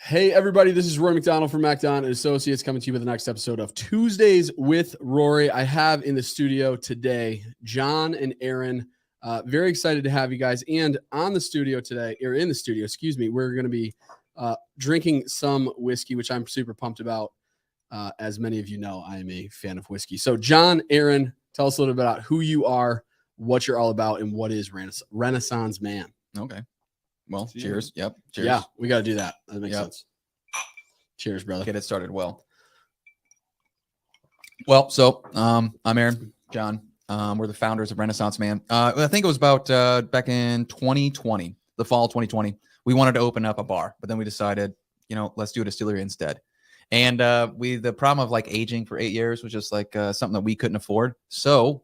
Hey, everybody, this is Roy McDonald from MacDon & Associates coming to you with the next episode of Tuesdays with Rory. I have in the studio today John and Aaron. Very excited to have you guys. And on the studio today, or in the studio, excuse me, we're going to be drinking some whiskey, which I'm super pumped about. As many of you know, I am a fan of whiskey. So, John, Aaron, tell us a little bit about who you are, what you're all about, and what is Renaissance Man. Okay. Well, cheers. Yep. Cheers. Yeah, we got to do that. That makes sense. Cheers, brother. Get it started well. Well, so I'm Aaron, John. We're the founders of Renaissance Man. I think it was about back in 2020, the fall of 2020. We wanted to open up a bar, but then we decided, let's do a distillery instead. And the problem of like aging for 8 years was just like something that we couldn't afford. So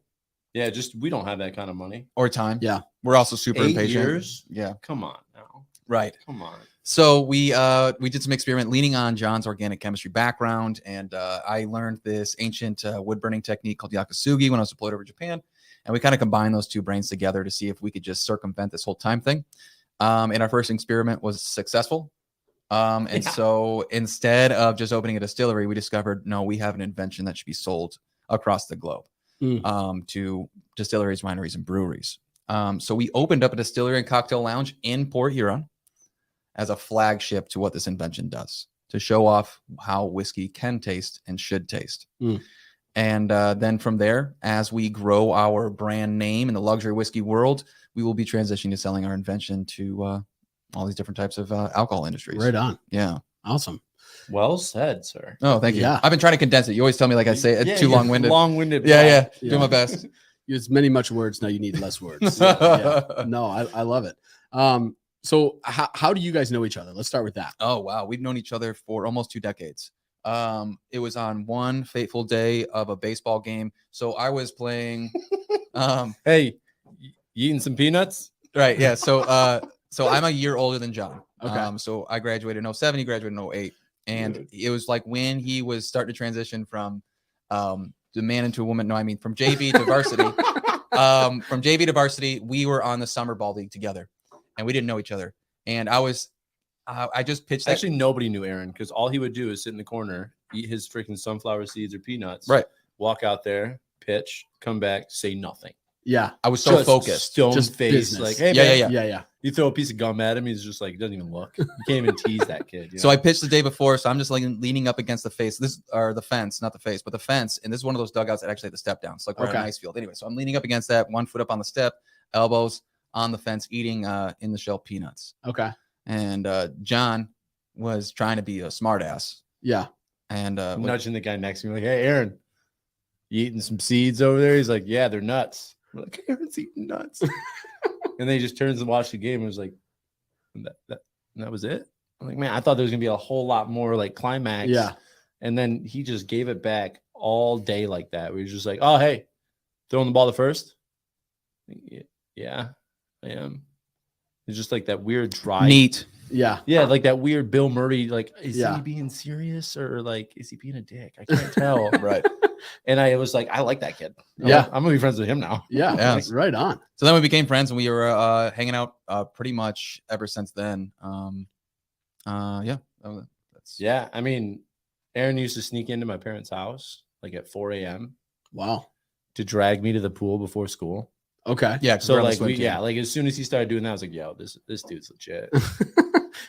yeah, we don't have that kind of money or time. Yeah, we're also super 8 impatient. Years? Yeah, come on now. Right. Come on. So we did some experiment leaning on John's organic chemistry background, and I learned this ancient wood burning technique called yakasugi when I was deployed over Japan, and we kind of combined those two brains together to see if we could just circumvent this whole time thing. And our first experiment was successful. So instead of just opening a distillery, we discovered no, we have an invention that should be sold across the globe to distilleries, wineries, and breweries. So we opened up a distillery and cocktail lounge in Port Huron as a flagship to what this invention does, to show off how whiskey can taste and should taste. And then from there, as we grow our brand name in the luxury whiskey world, we will be transitioning to selling our invention to all these different types of alcohol industries. Right on. Yeah. Awesome. Well said, sir. Oh, thank you. Yeah. I've been trying to condense it. You always tell me like I say it's too long-winded. Long-winded. Yeah. Do my best. Use much words. Now you need less words. Yeah. No, I love it. So how do you guys know each other? Let's start with that. Oh, wow. We've known each other for almost 2 decades. It was on one fateful day of a baseball game. So I was playing. Hey, you eating some peanuts? Right. Yeah. So I'm a year older than John. Okay. So I graduated in 07. He graduated in 08. And it was like when he was starting to transition from the man into a woman. No, I mean from JV to varsity. From JV to varsity, we were on the summer ball league together, and we didn't know each other. And I just pitched. Actually, nobody knew Aaron because all he would do is sit in the corner, eat his freaking sunflower seeds or peanuts. Right. Walk out there, pitch, come back, say nothing. Yeah. I was so Just focused. stone Just face. business. Like, hey, man. Yeah. You throw a piece of gum at him, he's just like, he doesn't even look. You can't even tease that kid. You know? So I pitched the day before, so I'm just like leaning up against the face. The fence, not the face, but the fence. And this is one of those dugouts that actually had the step down. So like we're in an ice field. Anyway, so I'm leaning up against that, 1 foot up on the step, elbows on the fence, eating in the shell peanuts. Okay. And John was trying to be a smart ass. Yeah. And nudging the guy next to me, like, hey, Aaron, you eating some seeds over there? He's like, yeah, they're nuts. We're like, Aaron's eating nuts. And then he just turns and watches the game and was like, that was it? I'm like, man, I thought there was gonna be a whole lot more like climax. Yeah. And then he just gave it back all day like that. We were just like, oh, hey, throwing the ball to first. Yeah, I am. It's just like that weird dry. Neat. Yeah. Yeah, like that weird Bill Murray, like, is Yeah. he being serious or like, is he being a dick? I can't tell. Right. And I was like, I like that kid. Yeah. I'm gonna be friends with him now. Yeah. Yeah. Right on. So then we became friends, and we were hanging out pretty much ever since then. Yeah. I mean, Aaron used to sneak into my parents' house like at 4 a.m. Wow. to drag me to the pool before school. Okay. Yeah. So like like as soon as he started doing that, I was like, yo, this dude's legit.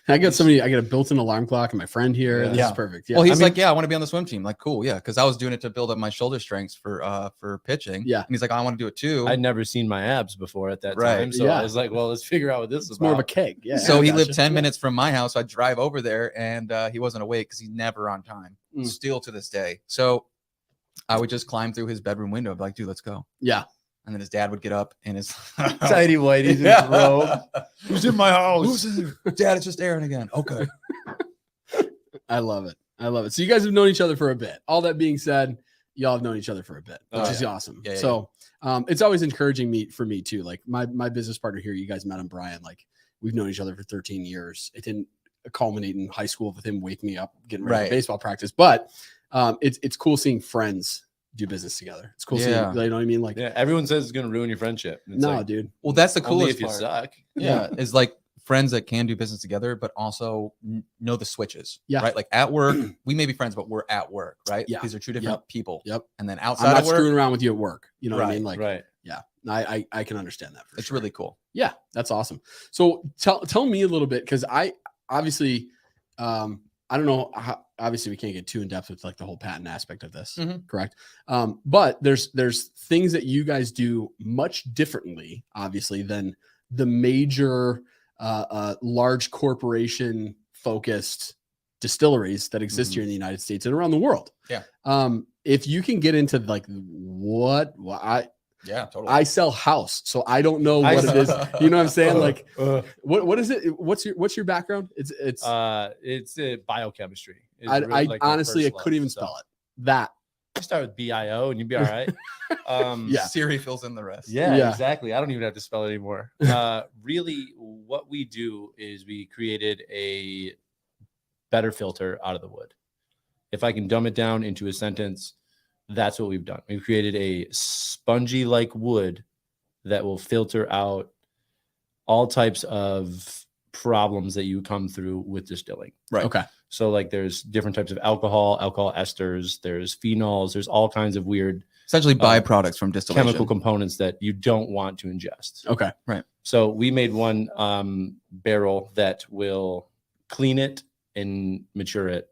I got a built-in alarm clock and my friend here. This is perfect. Yeah. Well, he's like, yeah, I want to be on the swim team. Like, cool, yeah, because I was doing it to build up my shoulder strengths for pitching. Yeah. And he's like, I want to do it too. I'd never seen my abs before at that Right. time. So Yeah. I was like, well, let's figure out what this is it's about. more of a keg. Yeah. So I he gotcha. lived 10 minutes from my house. I'd drive over there, and he wasn't awake because he's never on time, still to this day. So I would just climb through his bedroom window and be like, dude, let's go. Yeah. And then his dad would get up and his Tidy whitey, yeah. Robe. Who's in my house? Who's in here? Dad, it's just Aaron again. Okay. I love it. So you guys have known each other for a bit. All that being said, y'all have known each other for a bit, which is awesome. Yeah, so it's always encouraging for me too. Like my business partner here, you guys met him, Brian. Like we've known each other for 13 years. It didn't culminate in high school with him waking me up, getting ready for baseball practice, but it's cool seeing friends do business together. It's cool seeing, you know what I mean? Like, yeah, everyone says it's going to ruin your friendship. It's no, like, dude. Well, that's the only coolest if you part. suck. Yeah, is like friends that can do business together, but also know the switches. Yeah. Right. Like at work, we may be friends, but we're at work. Right. Yeah. These are two different people. Yep. And then I'm outside not of work, screwing around with you at work. You know what I mean? Like, right. yeah, I can understand that for it's sure. really cool. Yeah, that's awesome. So tell me a little bit, because I obviously I don't know how, obviously we can't get too in depth with like the whole patent aspect of this, correct? But there's things that you guys do much differently, obviously, than the major large corporation focused distilleries that exist here in the United States and around the world. Yeah. If you can get into like what Yeah, totally. I sell house, so I don't know what it is. You know what I'm saying? Like, what is it? What's your background? It's biochemistry. I honestly I couldn't even spell it. That you start with BIO and you'd be all right. Yeah. Siri fills in the rest. Yeah, exactly. I don't even have to spell it anymore. Really, what we do is we created a better filter out of the wood. If I can dumb it down into a sentence, that's what we've done. We've created a spongy like wood that will filter out all types of problems that you come through with distilling. Right. Okay. So like there's different types of alcohol esters, there's phenols, there's all kinds of weird Essentially byproducts from distillation. chemical components that you don't want to ingest. Okay. Right. So we made one barrel that will clean it and mature it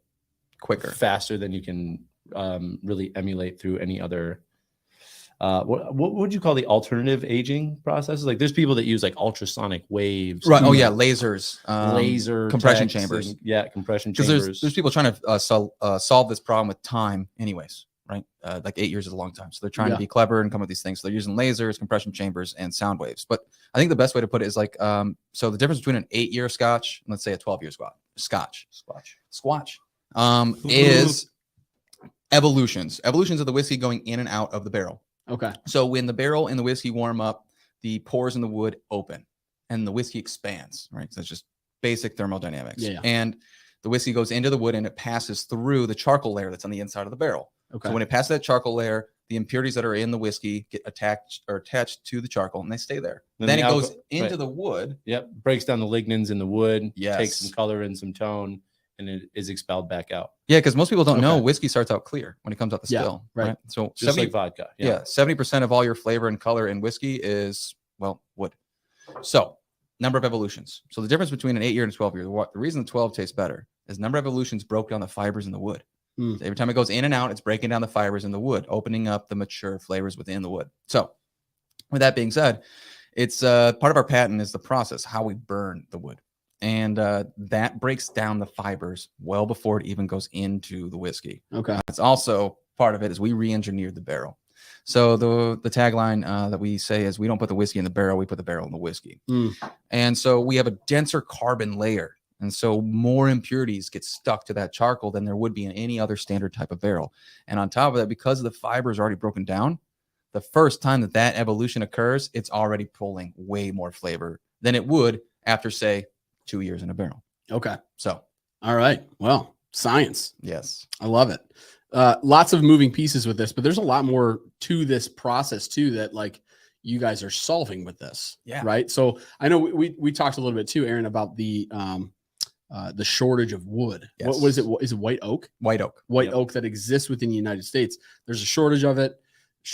quicker, faster than you can really emulate through any other what would you call the alternative aging processes? Like there's people that use like ultrasonic waves, right? Oh yeah, lasers, laser compression techs chambers. and, yeah, compression Because chambers. there's people trying to solve this problem with time anyways, right? Like 8 years is a long time, so they're trying to be clever and come up with these things. So they're using lasers, compression chambers, and sound waves. But I think the best way to put it is like so the difference between an 8-year scotch and let's say a 12-year scotch is evolutions of the whiskey going in and out of the barrel. Okay. So when the barrel and the whiskey warm up, the pores in the wood open and the whiskey expands, right? So it's just basic thermodynamics. Yeah. And the whiskey goes into the wood and it passes through the charcoal layer that's on the inside of the barrel. Okay. So when it passes that charcoal layer, the impurities that are in the whiskey get attached to the charcoal and they stay there. Then it goes into the wood. Yep. Breaks down the lignins in the wood, Yes. takes some color and some tone, and it is expelled back out. Yeah, because most people don't know whiskey starts out clear when it comes out the still. Right. So Just like vodka. Yeah, 70% of all your flavor and color in whiskey is, well, wood. So number of evolutions. So the difference between an 8-year and a 12-year, the reason the 12 tastes better is number of evolutions broke down the fibers in the wood. So every time it goes in and out, it's breaking down the fibers in the wood, opening up the mature flavors within the wood. So with that being said, it's part of our patent is the process, how we burn the wood. And that breaks down the fibers well before it even goes into the whiskey. Okay. It's also part of it is we re-engineered the barrel. So the tagline that we say is we don't put the whiskey in the barrel, we put the barrel in the whiskey. And so we have a denser carbon layer. And so more impurities get stuck to that charcoal than there would be in any other standard type of barrel. And on top of that, because the fiber is already broken down, the first time that evolution occurs, it's already pulling way more flavor than it would after, say, 2 years in a barrel. Okay. So, all right. Well, science. yes. I love it. Lots of moving pieces with this, but there's a lot more to this process too that like you guys are solving with this. Yeah. Right. So I know we talked a little bit too, Aaron, about the shortage of wood. Yes. What is it? Is it white oak? White oak. White oak that exists within the United States. There's a shortage of it.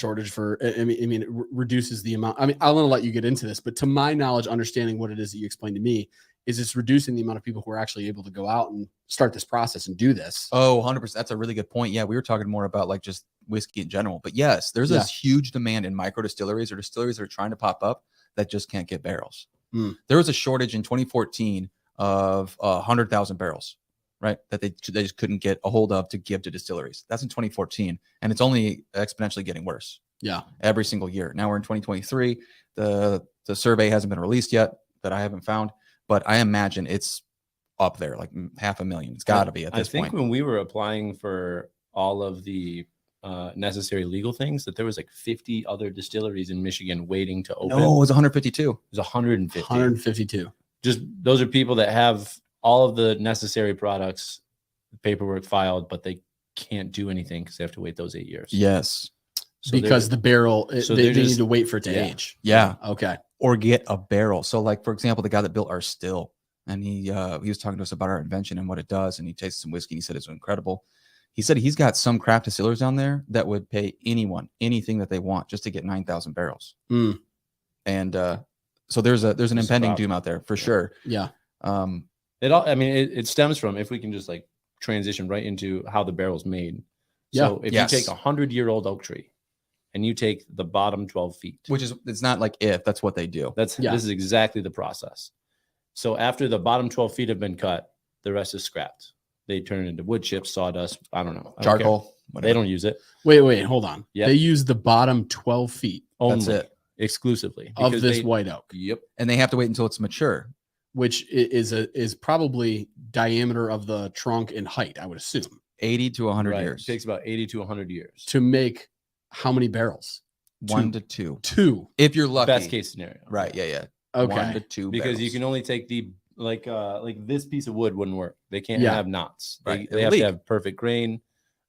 I mean, it reduces the amount. I mean, I want to let you get into this, but to my knowledge, understanding what it is that you explained to me is it's reducing the amount of people who are actually able to go out and start this process and do this. Oh, 100%. That's a really good point. Yeah, we were talking more about like just whiskey in general. But yes, there's this huge demand in micro distilleries or distilleries that are trying to pop up that just can't get barrels. There was a shortage in 2014 of 100,000 barrels, right? That they just couldn't get a hold of to give to distilleries. That's in 2014. And it's only exponentially getting worse. Yeah. Every single year. Now we're in 2023. The survey hasn't been released yet that I haven't found, but I imagine it's up there, like 500,000. It's got to be at this point. I think when we were applying for all of the necessary legal things, that there was like 50 other distilleries in Michigan waiting to open. No, it was 152. It was 150. 152. Just those are people that have all of the necessary products, paperwork filed, but they can't do anything because they have to wait those 8 years. Yes. So because the barrel, so they just need to wait for it to age. Yeah. Okay. or get a barrel. So like, for example, the guy that built our still, and he was talking to us about our invention and what it does. And he tasted some whiskey and he said it's incredible. He said he's got some craft distillers down there that would pay anyone anything that they want just to get 9,000 barrels. And so there's an impending doom out there for sure. Yeah. It stems from, if we can just like transition right into how the barrel's made. So if you take a 100-year-old oak tree and you take the bottom 12 feet, which is, it's not like if, that's what they do. This is exactly the process. So after the bottom 12 feet have been cut, the rest is scrapped. They turn it into wood chips, sawdust. I don't know. Charcoal. They don't use it. Wait, hold on. Yep. They use the bottom 12 feet only. That's it. Exclusively. Of this white oak. Yep. And they have to wait until it's mature. Which is probably diameter of the trunk and height, I would assume. 80 to 100 years. It takes about 80 to 100 years. To make how many barrels? 1 to 2. 2. If you're lucky. Best case scenario. Right. Yeah. Okay. 1 to 2 because barrels. you can only take the like this piece of wood wouldn't work. They can't have knots. Right. They have to have perfect grain.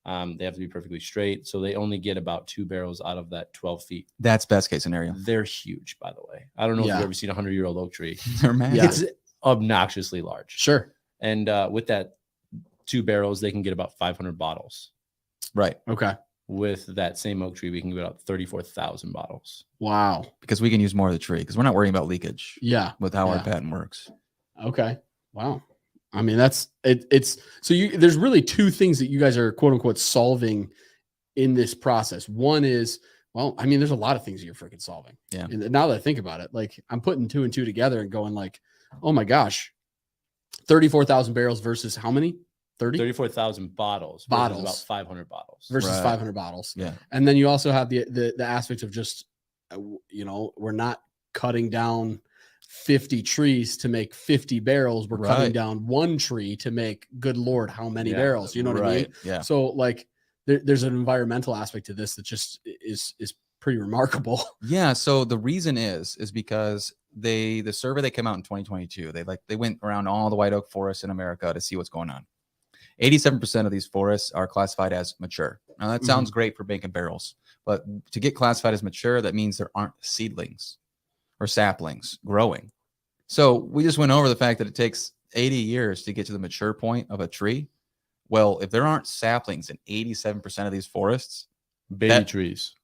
They have to be perfectly straight. So they only get about 2 barrels out of that 12 feet. That's best case scenario. They're huge, by the way. I don't know if you've ever seen a 100-year-old oak tree. They're mad. Yeah. It's obnoxiously large. Sure. And with that 2 barrels, they can get about 500 bottles. Right. Okay. With that same oak tree, we can get about 34,000 bottles. Wow. Because we can use more of the tree because we're not worrying about leakage. Yeah. With how our patent works. Okay. Wow. I mean, that's it. It's so there's really 2 things that you guys are quote unquote solving in this process. One is, well, I mean, there's a lot of things you're freaking solving. Yeah. And now that I think about it, like I'm putting 2 and 2 together and going like, oh my gosh, 34,000 barrels versus how many? 34,000 bottles. Bottles. About 500 bottles. Versus Right. 500 bottles. Yeah. And then you also have the aspect of just, we're not cutting down 50 trees to make 50 barrels. We're cutting down 1 tree to make, good Lord, how many barrels? You know what I mean? Yeah. So like there's an environmental aspect to this that just is pretty remarkable. Yeah. So the reason is because the survey that came out in 2022, they went around all the white oak forests in America to see what's going on. 87% of these forests are classified as mature. Now that sounds great for making barrels, but to get classified as mature, that means there aren't seedlings or saplings growing. So we just went over the fact that it takes 80 years to get to the mature point of a tree. Well, if there aren't saplings in 87% of these forests, baby trees,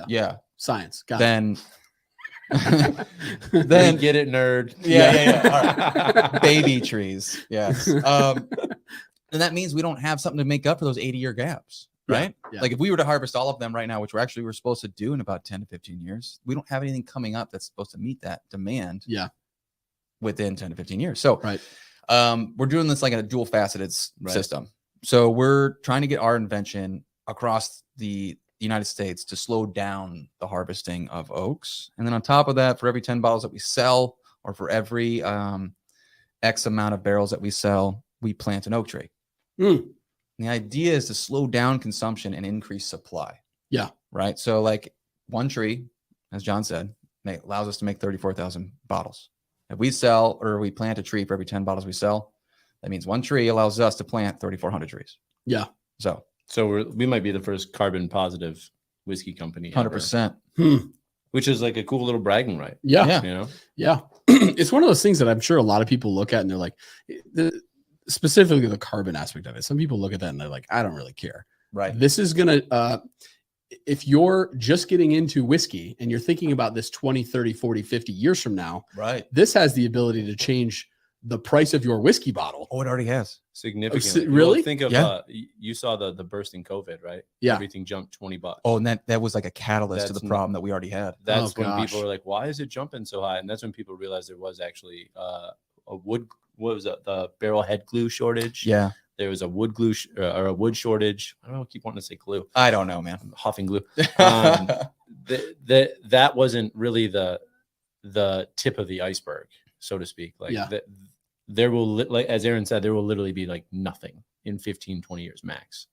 yeah, Science. Got then then get it, nerd. Yeah. All right. Baby trees. Yes. And that means we don't have something to make up for those 80-year gaps, right? Yeah. Like if we were to harvest all of them right now, which we're supposed to do in about 10 to 15 years, we don't have anything coming up that's supposed to meet that demand. Yeah. Within 10 to 15 years. So right. We're doing this like in a dual faceted system. So we're trying to get our invention across the United States to slow down the harvesting of oaks. And then on top of that, for every 10 bottles that we sell, or for every X amount of barrels that we sell, we plant an oak tree. The idea is to slow down consumption and increase supply. Yeah. Right. So like 1 tree, as John said, allows us to make 34,000 bottles. If we sell or we plant a tree for every 10 bottles we sell, that means 1 tree allows us to plant 3,400 trees. Yeah. So we might be the first carbon positive whiskey company. 100%. Which is like a cool little bragging right. Yeah. You know? Yeah. It's one of those things that I'm sure a lot of people look at and they're like, specifically the carbon aspect of it. Some people look at that and they're like, I don't really care. Right. This is going to, if you're just getting into whiskey and you're thinking about this 20, 30, 40, 50 years from now, right, this has the ability to change the price of your whiskey bottle. Oh, it already has. Significantly. Really? Well, think of, you saw the burst in COVID, right? Yeah. Everything jumped $20. Oh, and that was like a catalyst to the problem that we already had. That's when people were like, why is it jumping so high? And that's when people realized there was actually the barrel head glue shortage. Yeah. There was a wood glue or a wood shortage. I don't know, I keep wanting to say glue. I don't know, man. I'm huffing glue. That wasn't really the tip of the iceberg, so to speak. Like there will, like as Aaron said, there will literally be like nothing in 15, 20 years max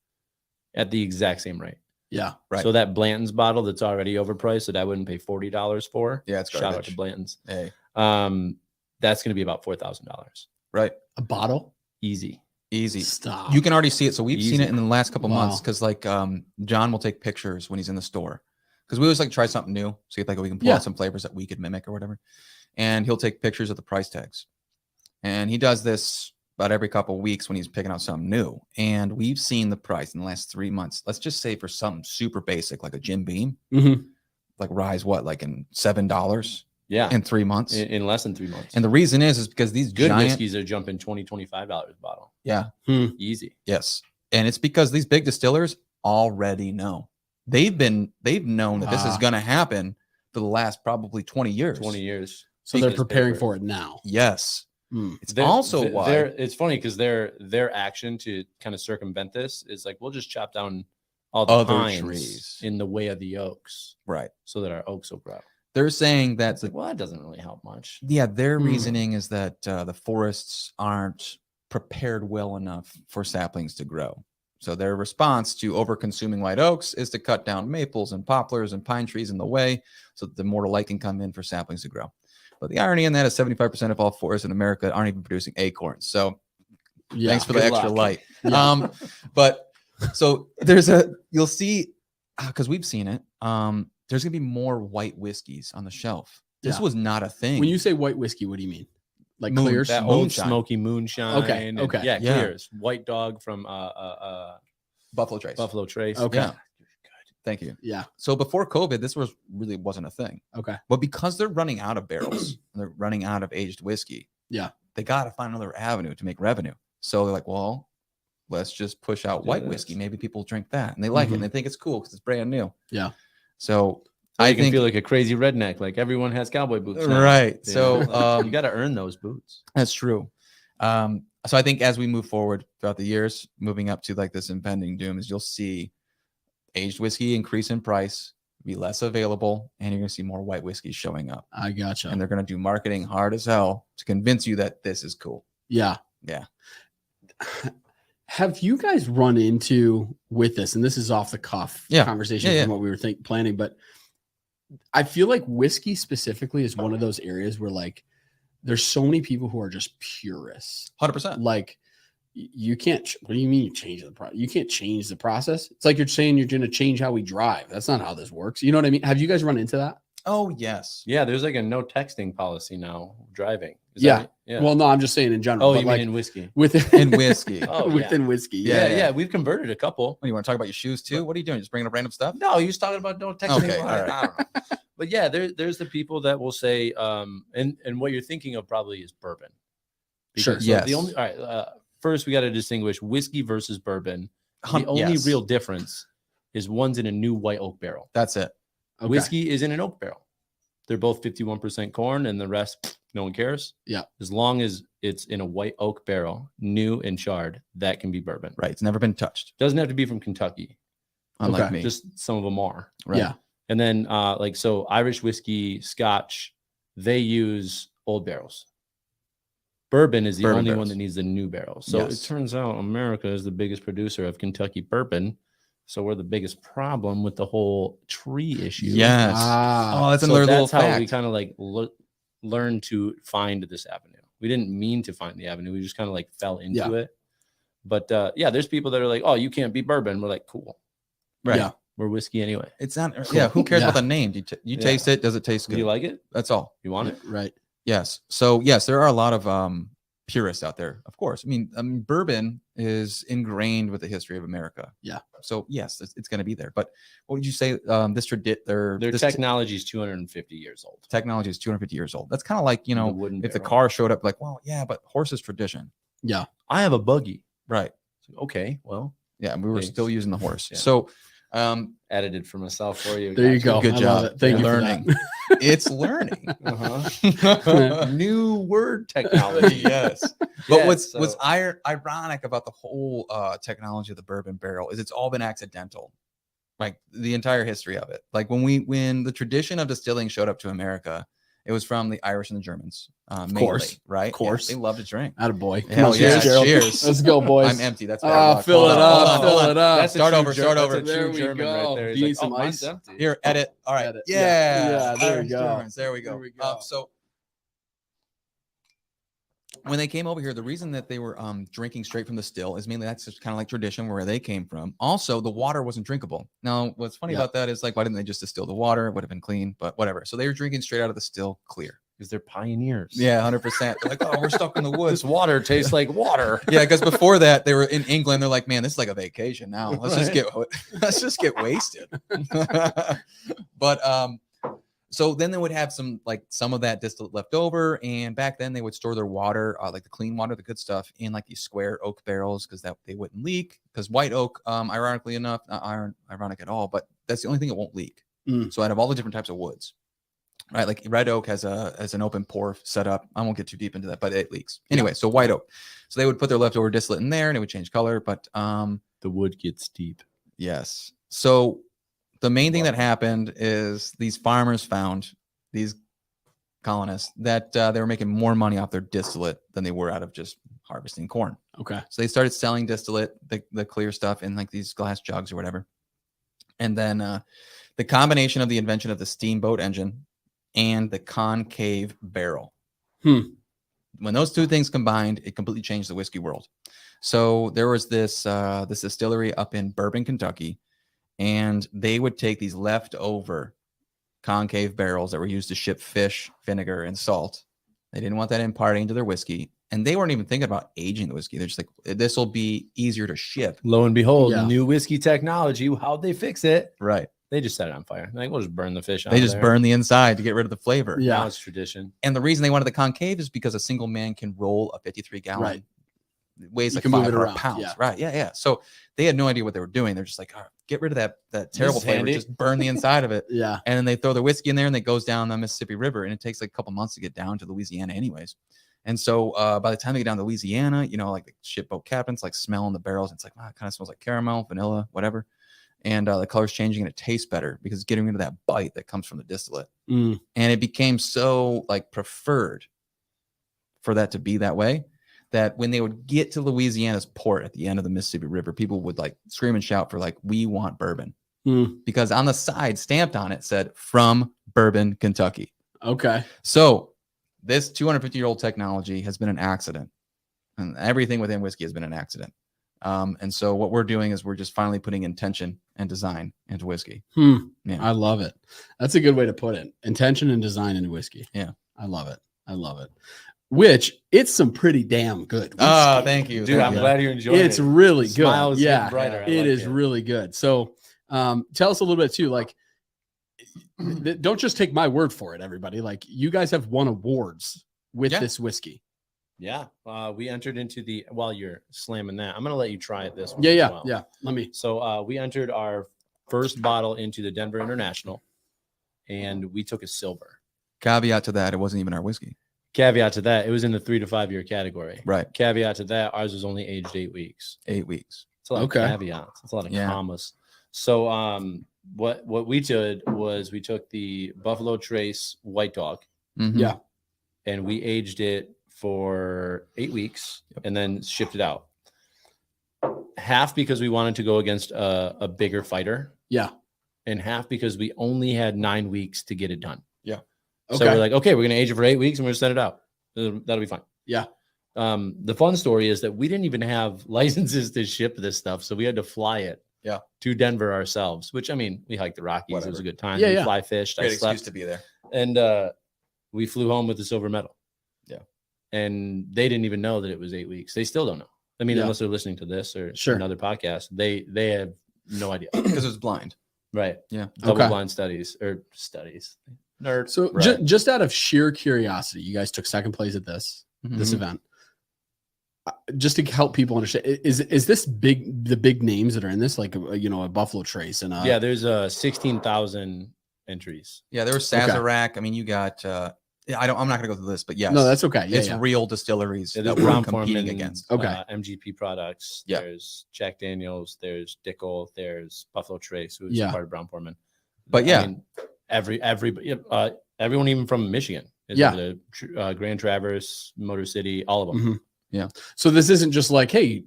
at the exact same rate. Yeah. Right. So that Blanton's bottle that's already overpriced that I wouldn't pay $40 for. Yeah, it's shout out garbage. to Blanton's. Hey. That's going to be about $4,000. Right. A bottle? Easy. Stop. You can already see it. So we've seen it in the last couple months because like John will take pictures when he's in the store because we always like to try something new, see if like we can pull Yeah. out some flavors that we could mimic or whatever. And he'll take pictures of the price tags, and he does this about every couple of weeks when he's picking out something new. And we've seen the price in the last 3 months. Let's just say for something super basic like a Jim Beam, like rise like in $7 in 3 months, in less than 3 months. and the reason is because these good giant whiskeys are jumping $20-$25 a bottle. Yeah. Easy. Yes. And it's because these big distillers already know. They've known that this is going to happen for the last probably 20 years. 20 years. So they're preparing for it now. Yes. It's They're, also why it's funny because their action to kind of circumvent this is like, we'll just chop down all the Other pines trees in the way of the oaks, right. so that our oaks will grow. They're saying that It's like, well, that doesn't really help much. yeah, their reasoning is that the forests aren't prepared well enough for saplings to grow. So their response to over-consuming white oaks is to cut down maples and poplars and pine trees in the way so that the more light can come in for saplings to grow. But the irony in that is 75% of all forests in America aren't even producing acorns. So thanks for the extra light. Yeah. But so you'll see, because we've seen it, there's gonna be more white whiskeys on the shelf. This was not a thing. When you say white whiskey, what do you mean? Like clears? That old smoky moonshine. Okay, and- okay. Yeah, Yeah. clears. White Dog from Buffalo Trace. Buffalo Trace. Okay. Yeah. Thank you. Yeah. So before COVID, this really wasn't a thing. Okay. But because they're running out of barrels, and they're running out of aged whiskey. Yeah. They got to find another avenue to make revenue. So they're like, well, let's just push out Do white this. whiskey. Maybe people drink that and they like it and they think it's cool because it's brand new. Yeah. So I I can think feel like a crazy redneck. Like everyone has cowboy boots. Now. right. You So know? You got to earn those boots. that's true. So I think as we move forward throughout the years, moving up to like this impending doom, is you'll see aged whiskey increase in price, be less available, and you're going to see more white whiskey showing up. I gotcha. And they're going to do marketing hard as hell to convince you that this is cool. Yeah. Yeah. Have you guys run into with this, and this is off the cuff conversation from what we were planning, but I feel like whiskey specifically is one of those areas where like there's so many people who are just purists. 100%. Like you can't, what do you mean you change the process? You can't change the process. It's like you're saying you're going to change how we drive. That's not how this works. You know what I mean? Have you guys run into that? Oh, yes. Yeah, there's like a no texting policy now driving. Is Yeah. that it? Well, no, I'm just saying in general. Oh, but you like mean in whiskey? within whiskey. Oh, within whiskey. Yeah, Yeah. yeah. We've converted a couple. What, you want to talk about your shoes too? What are you doing? Just bringing up random stuff? No, he was talking about no texting. Okay, all right. I don't know. But yeah, there's the people that will say, and what you're thinking of probably is bourbon. Sure. So Yes. The only, all right. First, we got to distinguish whiskey versus bourbon. The only Yes. real difference is one's in a new white oak barrel. That's it. Okay. Whiskey is in an oak barrel. They're both 51% corn, and the rest, no one cares. Yeah. As long as it's in a white oak barrel, new and charred, that can be bourbon. Right. It's never been touched. Doesn't have to be from Kentucky. Unlike Okay. me. Just some of them are. right. Yeah. And then so Irish whiskey, Scotch, they use old barrels. Bourbon is the Bourbon only barrels. one that needs the new barrels. So Yes. it turns out America is the biggest producer of Kentucky bourbon. So we're the biggest problem with the whole tree issue. Yes. Ah, Oh, that's So another little that's how we fact. kind of like learn to find this avenue. We didn't mean to find the avenue. We just kind of like fell into it. But yeah, there's people that are like, oh, you can't be bourbon. We're like, cool. Right. Yeah. We're whiskey anyway. It's not. Yeah. Who cares Yeah. about the name? Do you Yeah. taste it? Does it taste Do good? you like it? That's all. You want it? right. Yes. So yes, there are a lot of purists out there. Of course. I mean, bourbon is ingrained with the history of America. Yeah. So yes, it's going to be there. But what would you say? Their technology is 250 years old. Technology is 250 years old. That's kind of like, The if wooden the barrel. car showed up, like, well, yeah, but horse is tradition. Yeah. I have a buggy. Right. Okay, well, Yeah. And we were Thanks. still using the horse. Yeah. So edited for myself for you. There you go. Good I job. love it. Thank you for Learning. that. It's learning. Uh-huh. New word technology. Yes. But Yeah, what's so- ironic about the whole technology of the bourbon barrel is it's all been accidental. Like the entire history of it. Like when the tradition of distilling showed up to America, it was from the Irish and the Germans. Mainly, course. right? Of course. Yeah, they love to drink. Attaboy. Come Hell on, yeah. cheers, Gerald. Cheers. Let's go, boys. I'm empty. That's bad Ah, luck. fill Hold it on, up, hold on, fill hold on. it up. That's a Start true over, start that's over. a true There we German go. right there. Do He's you like, need some mine's ice? empty. Here, edit. All right. Edit. Yeah. Yeah, there we Irish go. Germans. There we go. There we go. So when they came over here, the reason that they were drinking straight from the still is mainly that's just kind of like tradition where they came from. Also, the water wasn't drinkable. Now, what's funny about that is like, why didn't they just distill the water? It would have been clean, but whatever. So they were drinking straight out of the still, clear. Because they're pioneers. Yeah, 100%. They're like, oh, we're stuck in the woods. This water tastes like water. Yeah, because before that they were in England. They're like, man, this is like a vacation now. Let's just get wasted. But so then they would have some of that distillate left over, and back then they would store their water, like the clean water, the good stuff, in like these square oak barrels because that they wouldn't leak. Because white oak, ironically enough, not ironic at all, but that's the only thing that won't leak. So out of all the different types of woods. Right, like red oak has an open pore setup. I won't get too deep into that, but it leaks anyway. So white oak, so they would put their leftover distillate in there, and it would change color. But the wood gets deep. Yes. So the main thing that happened is these farmers found, these colonists, that they were making more money off their distillate than they were out of just harvesting corn. Okay. So they started selling distillate, the clear stuff, in like these glass jugs or whatever. And then the combination of the invention of the steamboat engine and the concave barrel. When those two things combined, it completely changed the whiskey world. So there was this distillery up in Bourbon, Kentucky, and they would take these leftover concave barrels that were used to ship fish, vinegar, and salt. They didn't want that imparting into their whiskey, and they weren't even thinking about aging the whiskey. They're just like, this will be easier to ship. Lo and behold, new whiskey technology. How'd they fix it? Right. They just set it on fire. Like, we'll just burn the fish out. They just burn the inside to get rid of the flavor. Yeah, now it's tradition. And the reason they wanted the concave is because a single man can roll a 53-gallon. Right. Weighs You like can move it 500 around, pounds. yeah. Right. Yeah. So they had no idea what they were doing. They're just like, oh, get rid of that terrible flavor. handy. Just burn the inside of it. Yeah. And then they throw the whiskey in there, and it goes down the Mississippi River, and it takes like a couple months to get down to Louisiana anyways. And so by the time they get down to Louisiana, like the shipboat captains like smelling the barrels. It's like, it kind of smells like caramel, vanilla, whatever. And the color's changing, and it tastes better because it's getting rid of that bite that comes from the distillate. And it became so like preferred for that to be that way that when they would get to Louisiana's port at the end of the Mississippi River, people would like scream and shout for like, we want bourbon. Because on the side stamped on it said from Bourbon, Kentucky. Okay. So this 250-year-old technology has been an accident, and everything within whiskey has been an accident. And so what we're doing is we're just finally putting intention and design into whiskey. Yeah. I love it. That's a good way to put it. Intention and design into whiskey. Yeah. I love it. I love it. Which it's some pretty damn good whiskey. Oh, thank you. Dude, I'm glad you're enjoying It's it. really Smile good. is Yeah. getting brighter. I It like is really good. So tell us a little bit too, like, don't just take my word for it, everybody. Like, you guys have won awards with this whiskey. Yeah. We entered into while you're slamming that, I'm going to let you try it this one. Yeah. Let me. So we entered our first bottle into the Denver International, and we took a silver. Caveat to that, it wasn't even our whiskey. Caveat to that, it was in the 3 to 5 year category. Right. Caveat to that, ours was only aged 8 weeks. 8 weeks. It's a lot of caveats. It's a lot of commas. So what we did was we took the Buffalo Trace White Dog. Yeah. And we aged it for 8 weeks and then shipped it out. Half because we wanted to go against a bigger fighter. Yeah. And half because we only had 9 weeks to get it done. Yeah. So we're like, okay, we're going to age it for 8 weeks and we're going to send it out. That'll be fine. Yeah. The fun story is that we didn't even have licenses to ship this stuff. So we had to fly it to Denver ourselves, which, I mean, we hiked the Rockies. Whatever. It was a good time. Yeah, we fly fished. Great I slept. excuse to be there. And we flew home with the silver medal. Yeah. And they didn't even know that it was 8 weeks. They still don't know. I mean, unless they're listening to this or another podcast, they have no idea. Because it was blind. Right. Yeah. Double blind studies. Nerd. So just out of sheer curiosity, you guys took second place at this event. Just to help people understand, is this the big names that are in this, like a Buffalo Trace and there's 16,000 entries. Yeah, there was Sazerac. I mean, you got I'm not gonna go through this, but yes, no, that's okay. It's real distilleries that we're we're competing against. MGP products. Yeah. There's Jack Daniels. There's Dickel. There's Buffalo Trace, who's part of Brown-Forman. But I mean, everyone even from Michigan. The Grand Traverse, Motor City, all of them. Yeah. So this isn't just like, hey,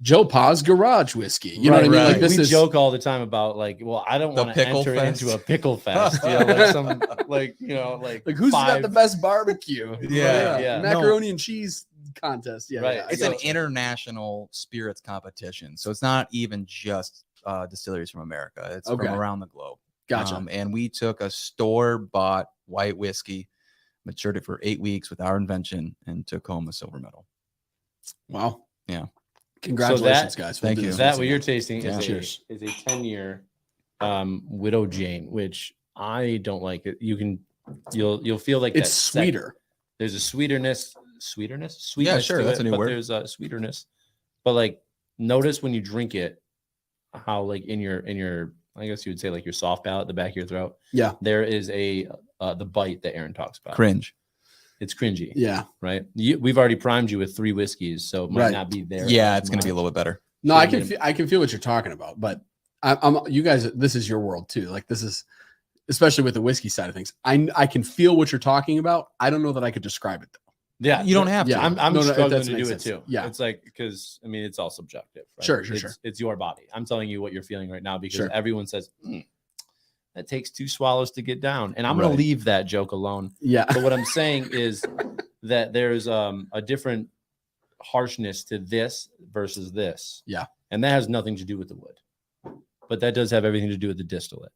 Joe Pa's Garage Whiskey. You know what I mean? Like, we joke all the time about like, well, I don't want to enter into a pickle fest. Like who's got the best barbecue? Yeah. Macaroni and cheese contest. Yeah, Right. yeah, I It's an gotcha. international spirits competition, so it's not even just distilleries from America. It's Okay. from around the globe. Gotcha. And we took a store-bought white whiskey, matured it for 8 weeks with our invention, and took home a silver medal. Wow. Yeah. Congratulations, guys. thank do you. this That once what you're again. tasting Yeah. is a 10-year Widow Jane, which I don't like it. You'll feel like It's that sweeter. There's a sweetness Yeah, sure, to that's it, a new but word. there's a sweeterness. But like, notice when you drink it, how like in your I guess you would say like your soft palate, the back of your throat. Yeah. There is the bite that Aaron talks about. Cringe. It's cringy. Yeah. Right. We've already primed you with 3 whiskeys, so it might Right. not be there. Yeah, as it's going to be a much. little bit better. No, I can feel what you're talking about, but I'm you guys. This is your world too. Like this is, especially with the whiskey side of things. I can feel what you're talking about. I don't know that I could describe it though. Yeah, You don't have to. Yeah. I'm No, that struggling does to make do it sense. too. Yeah. It's like, because I mean, it's all subjective. Right? Sure. It's your body. I'm telling you what you're feeling right now because Sure. everyone says that takes 2 swallows to get down, and I'm going Right. to leave that joke alone. Yeah. But what I'm saying is that there's a different harshness to this versus this. Yeah. And that has nothing to do with the wood, but that does have everything to do with the distillate.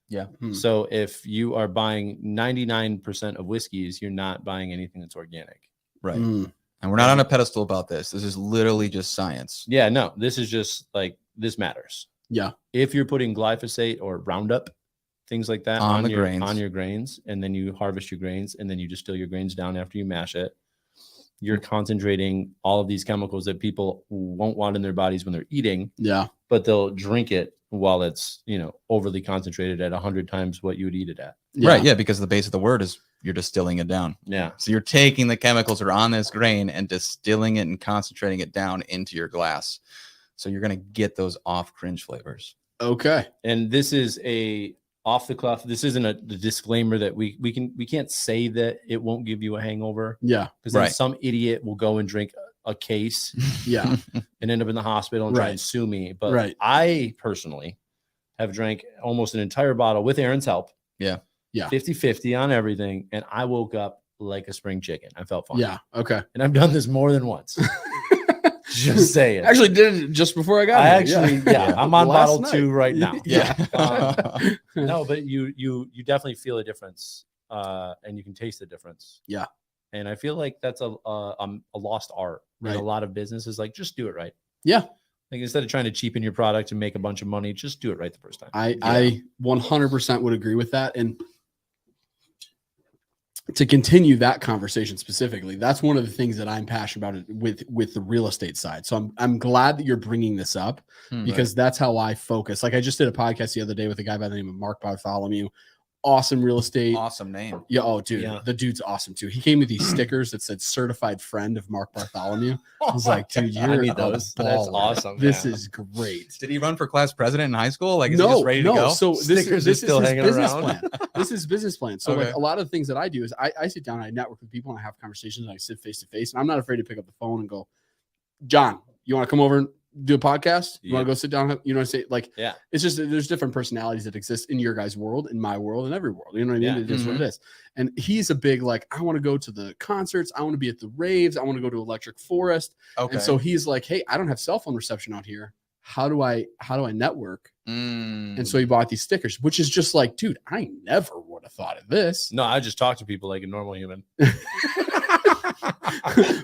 Yeah. Hmm. So if you are buying 99% of whiskeys, you're not buying anything that's organic. Right. Mm. And we're not on a pedestal about this. This is literally just science. Yeah, no, this is just like, this matters. Yeah. If you're putting glyphosate or Roundup, things like that On the your grains. on your grains, and then you harvest your grains, and then you distill your grains down after you mash it, you're concentrating all of these chemicals that people won't want in their bodies when they're eating, Yeah. but they'll drink it while it's, overly concentrated at 100 times what you would eat it at. Right. Yeah. Because the base of the word is you're distilling it down. Yeah. So you're taking the chemicals that are on this grain and distilling it and concentrating it down into your glass. So you're going to get those off cringe flavors. Okay. And this is a off the cuff. This isn't the disclaimer that we can't say that it won't give you a hangover, Yeah. because then Right. some idiot will go and drink a case Yeah. and end up in the hospital and try Right. and sue me. But Right. I personally have drank almost an entire bottle with Aaron's help. Yeah. Yeah. 50-50 on everything. And I woke up like a spring chicken. I felt fine. Yeah. Okay. And I've done this more than once. Just saying. Actually, did it just before I got I here. actually, yeah, I'm on Last bottle night. 2 right now. Yeah. No, but you definitely feel a difference, and you can taste the difference. Yeah. And I feel like that's a lost art. Right. And a lot of businesses like, just do it right. Yeah. Like, instead of trying to cheapen your product and make a bunch of money, just do it right the first time. I 100% would agree with that. And to continue that conversation specifically, that's one of the things that I'm passionate about with the real estate side. So I'm glad that you're bringing this up because that's how I focus. Like I just did a podcast the other day with a guy by the name of Mark Bartholomew. Awesome real estate. Awesome name. Yeah. Oh, dude, Yeah. the dude's awesome too. He came with these stickers that said "Certified Friend of Mark Bartholomew." I was like, dude, you're I need a those. That's baller. awesome. This man. is great. Did he run for class president in high school? Like, is he just ready to go? So this Stickers are is still his hanging business around. plan. This is business plan. So Okay. like a lot of the things that I do is I sit down, I network with people, and I have conversations. And I sit face to face, and I'm not afraid to pick up the phone and go, John, you want to come over and do a podcast? You want to go sit down? You know what I say? Like, Yeah. it's just there's different personalities that exist in your guys' world, in my world, in every world. You know what I mean? Yeah. It is what it is. And he's a big like, I want to go to the concerts, I want to be at the raves, I want to go to Electric Forest. Okay. And so he's like, hey, I don't have cell phone reception out here. How do I network? And so he bought these stickers, which is just like, dude, I never would have thought of this. No, I just talk to people like a normal human.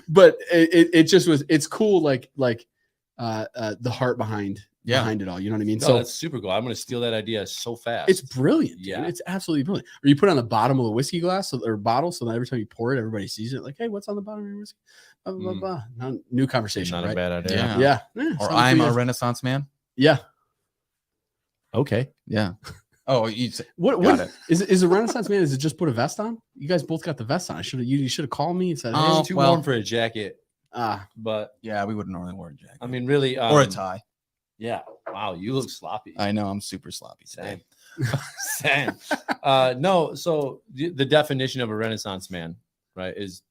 But it just was, it's cool. Like the heart behind it all. You know what I mean? No, So that's super cool. I'm going to steal that idea so fast. it's brilliant. Yeah. Yeah. It's absolutely brilliant. Or you put it on the bottom of the whiskey glass or bottle. So that every time you pour it, everybody sees it. Like, hey, what's on the bottom of your whiskey? Blah, blah, Mm. blah. New conversation. not right? a bad idea. Yeah. Yeah. Or something I'm for a you. Renaissance man. Yeah. Okay. Yeah. Oh, you What got it. is a Renaissance man? Is it just put a vest on? You guys both got the vest on. You should have called me and said, hey, Oh, It's too well. warm for a jacket, ah, but Yeah, we wouldn't normally wear a jacket. I mean, really, or a tie. Yeah. Wow, you look sloppy. I know I'm super sloppy today. Same. No. So the definition of a Renaissance man, right, is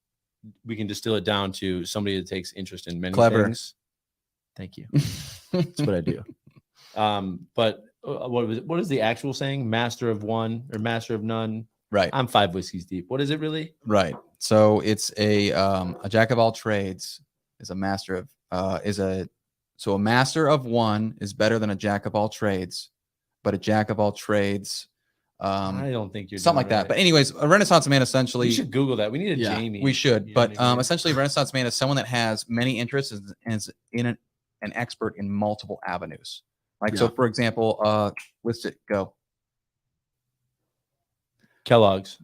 we can distill it down to somebody that takes interest in many Clever. things. Thank you. That's what I do. But what is the actual saying? Master of one or master of none. Right. I'm 5 whiskeys deep. What is it really? Right. So it's a jack of all trades is a master of so a master of one is better than a jack of all trades, but a jack of all trades. I don't think you're something like that. right. But anyways, a Renaissance man essentially. We should Google that. We need a Yeah, Jamie. We should, You know but what I mean? essentially, a Renaissance man is someone that has many interests and is an expert in multiple avenues. Like so, for example, list it. Go. Kellogg's.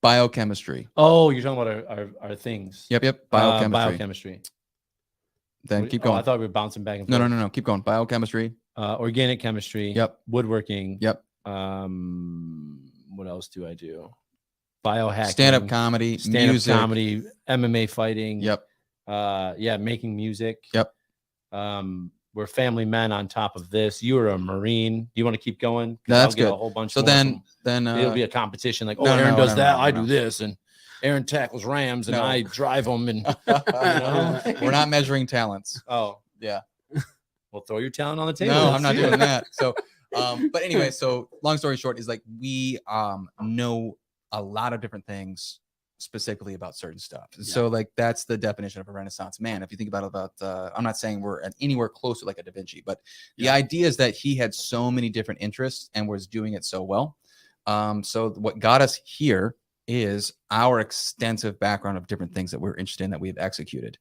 Biochemistry. Oh, you're talking about our things. Yep. Biochemistry. Biochemistry. Then keep going. I thought we were bouncing back and No, forth. no. Keep going. Biochemistry. Organic chemistry. Yep. Woodworking. Yep. What else do I do? Biohacking. Stand-up comedy. Stand-up music. comedy. MMA fighting. Yep. Making music. Yep. We're family men on top of this. You were a Marine. Do you want to keep going? That's good. A whole bunch. So more then it'll be a competition. Like, no, Aaron does that. no, I do this, and Aaron tackles rams, and No. I drive them. And we're not measuring talents. Oh, Yeah. well, throw your talent on the table. No, I'm not doing that. So, but anyway, so long story short is like we know a lot of different things specifically about certain stuff. So like that's the definition of a Renaissance man. If you think about I'm not saying we're anywhere close to like a Da Vinci, but the idea is that he had so many different interests and was doing it so well. So what got us here is our extensive background of different things that we're interested in that we've executed.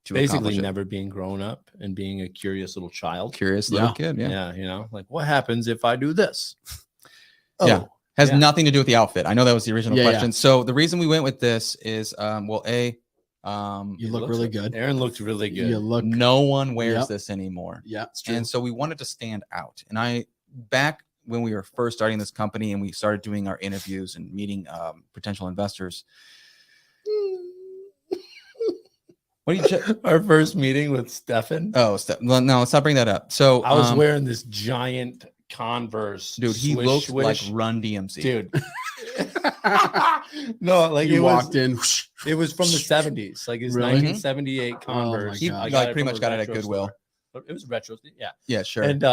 To Basically, never being grown up and being a curious little child. Curious little kid. Yeah. Yeah, like what happens if I do this? Yeah. Has nothing to do with the outfit. I know that was the original question. Yeah. So the reason we went with this is, you look really good. Aaron looked really good. You look. no one wears this anymore. Yeah, it's true. And so we wanted to stand out. And back when we were first starting this company and we started doing our interviews and meeting potential investors. What do you Our first meeting with Stefan. Oh, well, no, let's not bring that up. So I was wearing this giant Converse, dude. He looked like Run DMC, dude. No, like you walked in. It was from the 70s, like his Really? 1978 Converse. God. He like pretty much got it at Goodwill. Store. It was retro, yeah. Yeah, sure. And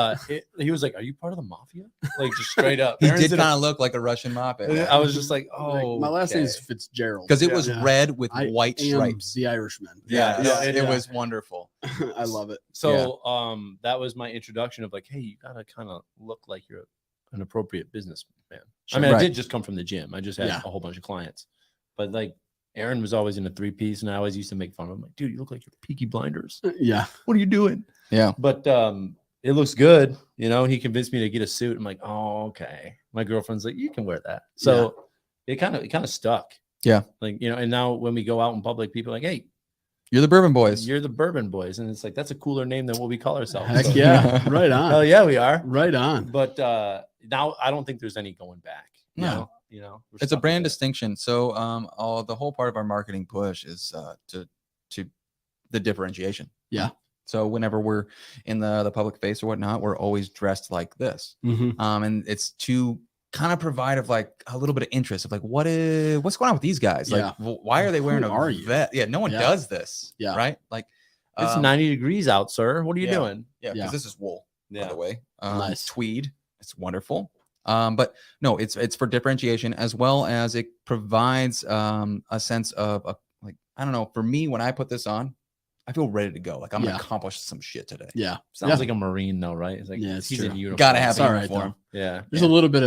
he was like, "Are you part of the mafia?" Like just straight up. He Aaron's did in a- kind of look like a Russian mafia. I was just like, "Oh, my last name is okay." Fitzgerald Because it was Yeah. red with I white am stripes. the Irishman. Yeah, Yeah, it was wonderful. I love it. So that was my introduction of like, hey, you gotta kind of look like you're an appropriate businessman. Sure. I mean, Right. I did just come from the gym. I just had a whole bunch of clients, but like Aaron was always in a 3-piece, and I always used to make fun of him. Like, dude, you look like you're Peaky Blinders. Yeah. What are you doing? Yeah. But it looks good. You know, he convinced me to get a suit. I'm like, oh, okay. My girlfriend's like, you can wear that. So it kind of stuck. Yeah. Like, you know, and now when we go out in public, people are like, hey, You're the Bourbon Boys. you're the Bourbon Boys. And it's like, that's a cooler name than what we call ourselves. Heck So- yeah. Right on. Hell yeah, we are. Right on. But now I don't think there's any going back. No. You know, we're It's a stuck brand with it. distinction. So the whole part of our marketing push is to the differentiation. Yeah. So whenever we're in the public face or whatnot, we're always dressed like this. Mm-hmm. And it's to kind of provide of like a little bit of interest of like what's going on with these guys? Like why are they wearing Who a are you? vet? Yeah, no one does this. Yeah. Right? Like It's 90 degrees out, sir. What are you doing? Yeah, because Yeah. this is wool, by Yeah. the way. Nice. Tweed. It's wonderful. But no, it's for differentiation as well as it provides a sense of like, I don't know, for me, when I put this on, I feel ready to go. Like I'm gonna accomplish some shit today. Yeah. Sounds like a Marine, though, right? It's like it's he's true. in uniform. Gotta have It's a all right, uniform. Yeah. There's a little bit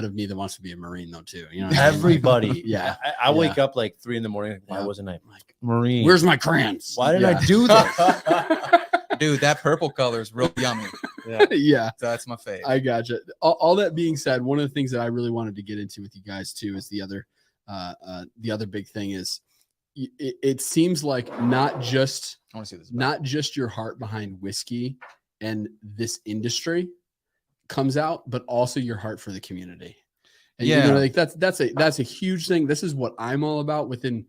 of me that wants to be a Marine though too. You know, what I mean? Everybody. Yeah. I wake up like 3 a.m. Like, why Yeah. wasn't I Like, Marine? where's my crayons? Why did Yeah. I do this? Dude, that purple color is real yummy. Yeah. Yeah. So that's my fave. I gotcha. All that being said, one of the things that I really wanted to get into with you guys too is the other big thing is it seems like not just I want to see this. not just your heart behind whiskey and this industry comes out, but also your heart for the community. And you know, like that's a huge thing. This is what I'm all about within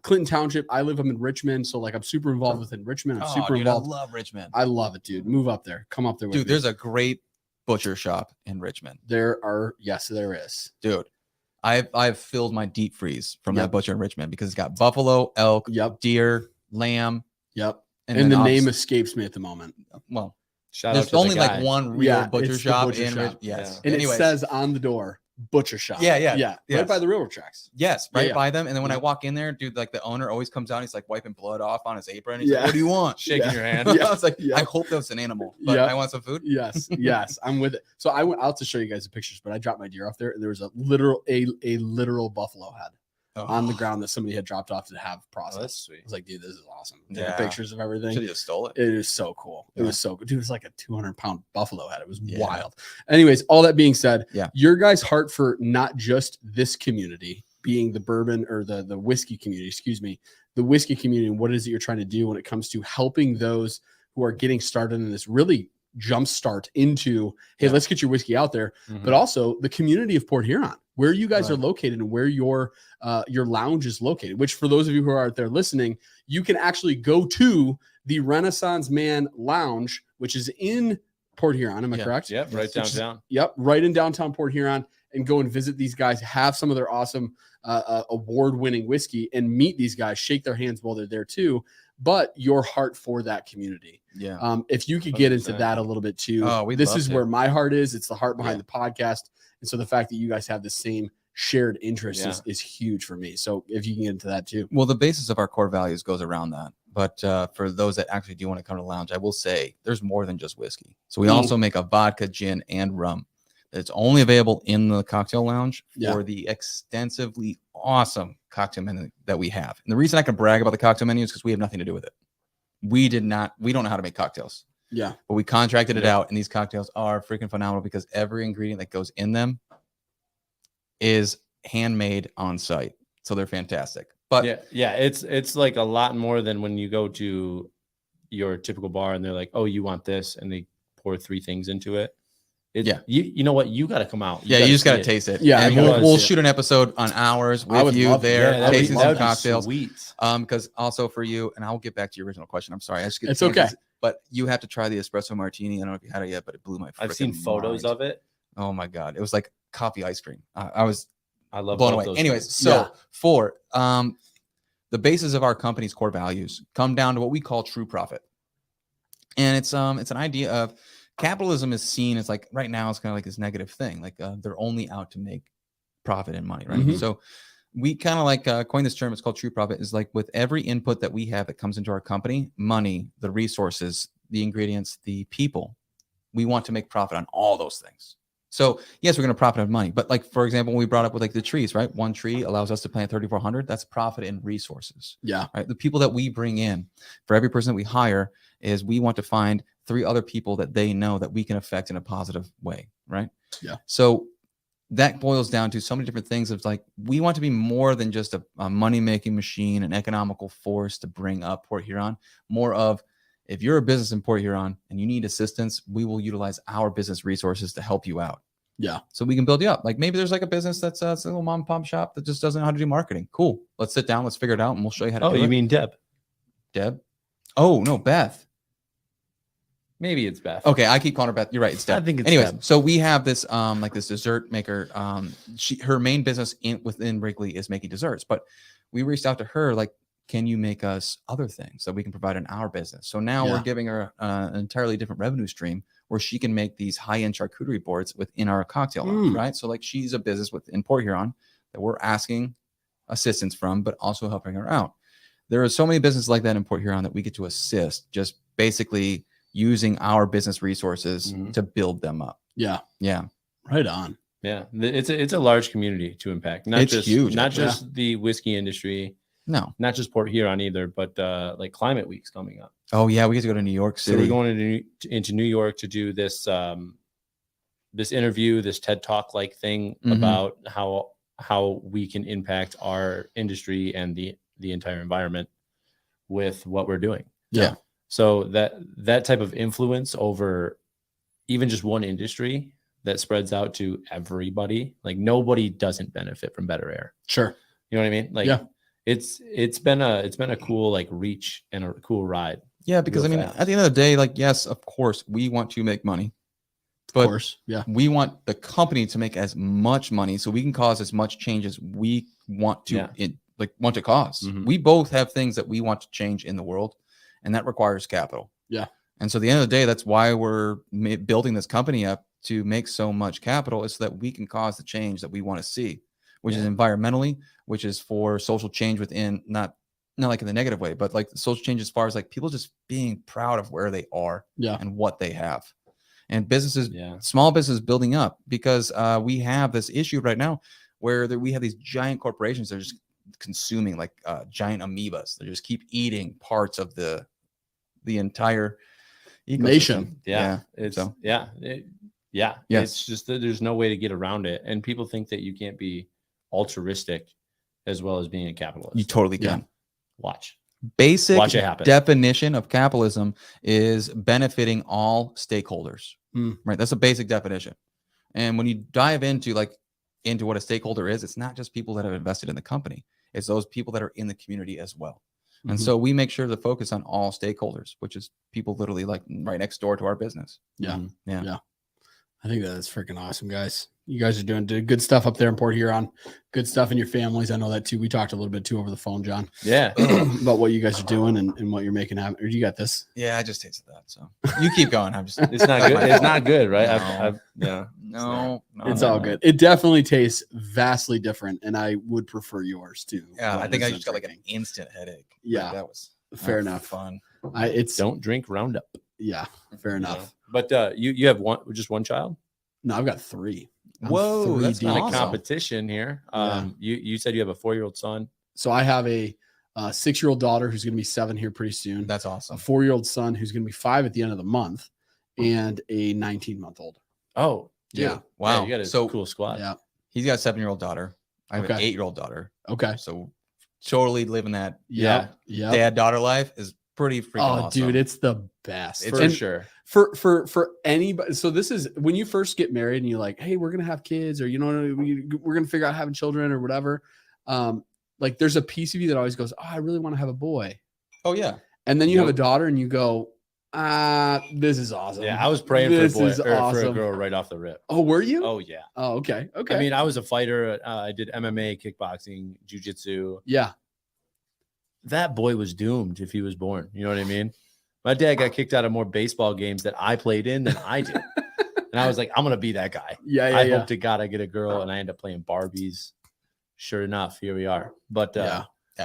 Clinton Township. I live up in Richmond, so like I'm super involved within Richmond. I'm super dude, involved. I love Richmond. I love it, dude. Move up there. Come up there with Dude, me. there's a great butcher shop in Richmond. There is. Dude, I've filled my deep freeze from that Yep. butcher in Richmond because it's got buffalo, elk, Yep. deer, lamb. Yep. And And then the name obviously- escapes me at the moment. well, Shout out there's to the only guy. like one real Yeah, butcher it's the shop butcher in shop. Yes. Yeah. And Anyways, it says on the door, butcher shop. Yeah, yeah, Right yes. by the railroad tracks. Yes, right Yeah. by them. And then when Yeah. I walk in there, dude, like the owner always comes out. He's like wiping blood off on his apron. He's Yeah. like, "What do you want?" Shaking Yeah. your hand. I was like, Yeah. I hope that's an animal, but Yeah. I want some food. Yes, I'm with it. So I went out to show you guys the pictures, but I dropped my deer off there, and there was a literal buffalo head on the ground that somebody had dropped off to have processed. Oh, that's sweet. I was like, dude, this is awesome. Yeah. The pictures of everything. Should have just stole it. It is so cool. It Yeah. was so good. Dude, it was like a 200-pound buffalo head. It was Yeah. wild. Anyways, all that being said, Yeah. your guys' heart for not just this community being the bourbon or the whiskey community, the whiskey community, and what it is that you're trying to do when it comes to helping those who are getting started in this really jumpstart into, hey, let's get your whiskey out there, but also the community of Port Huron, where you guys are located and where your lounge is located, which for those of you who are out there listening, you can actually go to the Renaissance Man Lounge, which is in Port Huron. Am I correct? Yep, right downtown. Right in downtown Port Huron, and go and visit these guys, have some of their awesome award-winning whiskey, and meet these guys, shake their hands while they're there too. But your heart for that community. Yeah. If you could get into 100%. that a little bit too. We'd This love is to. where my heart is. It's the heart behind the podcast. And so the fact that you guys have the same shared interest is huge for me. So if you can get into that too. Well, the basis of our core values goes around that. But for those that actually do want to come to the lounge, I will say there's more than just whiskey. So we also make a vodka, gin, and rum. It's only available in the cocktail lounge for the extensively awesome cocktail menu that we have. And the reason I can brag about the cocktail menu is because we have nothing to do with it. We don't know how to make cocktails. Yeah. But we contracted it out, and these cocktails are freaking phenomenal because every ingredient that goes in them is handmade on site. So they're fantastic. But it's like a lot more than when you go to your typical bar and they're like, "Oh, you want this?" and they pour 3 things into it. You know what? You got to come out. You just got to taste it. Yeah, and we'll shoot an episode on ours with you there, tasting some cocktails. Because also for you, and I'll get back to your original question. I'm sorry, it's okay. But you have to try the espresso martini. I don't know if you had it yet, but it blew my. I've seen photos of it. Oh my god, it was like coffee ice cream. I love blown away. Anyways, for the basis of our company's core values come down to what we call true profit, and it's an idea of capitalism is seen as like right now it's kind of like this negative thing, like they're only out to make profit and money, right? So we kind of like coined this term. It's called true profit. Is like with every input that we have that comes into our company, money, the resources, the ingredients, the people, we want to make profit on all those things. So yes, we're going to profit on money, but like, for example, when we brought up with like the trees, right? One tree allows us to plant 3,400. That's profit in resources. Yeah. Right. The people that we bring in for every person that we hire is we want to find 3 other people that they know that we can affect in a positive way. Right. Yeah. So that boils down to so many different things of like, we want to be more than just a money-making machine, an economical force to bring up Port Huron, more of, if you're a business in Port Huron and you need assistance, we will utilize our business resources to help you out. Yeah. So we can build you up. Like maybe there's like a business that's a little mom and pop shop that just doesn't know how to do marketing. Cool. Let's sit down. Let's figure it out. And we'll show you how to do it. Oh, you mean Deb? Deb? Oh, no, Beth. Maybe it's Beth. Okay. I keep calling her Beth. You're right. It's Deb. I think it's anyways. Deb. So we have this, like this dessert maker. Her main business within Wrigley is making desserts, but we reached out to her like, can you make us other things that we can provide in our business? So now we're giving her an entirely different revenue stream where she can make these high-end charcuterie boards within our cocktail lounge, right? So like she's a business within Port Huron that we're asking assistance from, but also helping her out. There are so many businesses like that in Port Huron that we get to assist, just basically using our business resources to build them up. Yeah. Yeah. Right on. Yeah. It's a large community to impact. It's huge. Not just the whiskey industry. No, not just Port Huron either, but like Climate Week's coming up. Oh yeah, we get to go to New York City. So we're going into New York to do this this interview, this TED Talk like thing about how we can impact our industry and the entire environment with what we're doing. Yeah. So that type of influence over even just one industry that spreads out to everybody, like nobody doesn't benefit from better air. Sure. You know what I mean? Like it's been a cool like reach and a cool ride. Yeah, because I mean, at the end of the day, like, yes, of course, we want to make money. But of course, we want the company to make as much money so we can cause as much change as we want to want to cause. We both have things that we want to change in the world, and that requires capital. Yeah. And so at the end of the day, that's why we're building this company up to make so much capital is so that we can cause the change that we want to see, which is environmentally, which is for social change within, not like in the negative way, but like social change as far as like people just being proud of where they are and what they have. And businesses, small businesses building up, because we have this issue right now where we have these giant corporations that are just consuming like giant amoebas. They just keep eating parts of the entire nation. It's just that there's no way to get around it. And people think that you can't be altruistic as well as being a capitalist. You totally can. Watch it happen. Definition of capitalism is benefiting all stakeholders. Right. That's a basic definition. And when you dive into what a stakeholder is, it's not just people that have invested in the company. It's those people that are in the community as well. And so we make sure to focus on all stakeholders, which is people literally like right next door to our business. Yeah. I think that is freaking awesome, guys. You guys are doing good stuff up there in Port Huron. Good stuff in your families. I know that too. We talked a little bit too over the phone, John. Yeah. About what you guys are doing and what you're making happen. Or you got this? Yeah, I just tasted that. So you keep going. I'm just. It's not good. It's not good, right? No. It's all good. It definitely tastes vastly different, and I would prefer yours too. Yeah, I think I just got like an instant headache. Yeah, that was fair enough. Fun. Don't drink Roundup. Yeah, fair enough. But you have just one child? No, I've got 3. Whoa, that's not awesome. a competition here. You said you have a 4-year-old son. So I have a 6-year-old daughter who's going to be 7 here pretty soon. That's awesome. A 4-year-old son who's going to be 5 at the end of the month, and a 19-month-old. Oh, dude. Yeah. Wow. You got a cool squad. Yeah. He's got a 7-year-old daughter. I have an 8-year-old daughter. Okay. So totally living that dad-daughter life is pretty freaking awesome. Dude, it's the best. For sure. For anybody. So this is when you first get married and you're like, hey, we're going to have kids, or, we're going to figure out having children or whatever. Like there's a piece of you that always goes, oh, I really want to have a boy. Oh yeah. And then you have a daughter and you go, this is awesome. Yeah. I was praying for a boy or for a girl right off the rip. Oh, were you? Oh yeah. Oh, okay. Okay. I mean, I was a fighter. I did MMA, kickboxing, jiu-jitsu. Yeah. That boy was doomed if he was born. You know what I mean? My dad got kicked out of more baseball games that I played in than I did. And I was like, I'm going to be that guy. I hope to God I get a girl, and I end up playing Barbies. Sure enough, here we are. But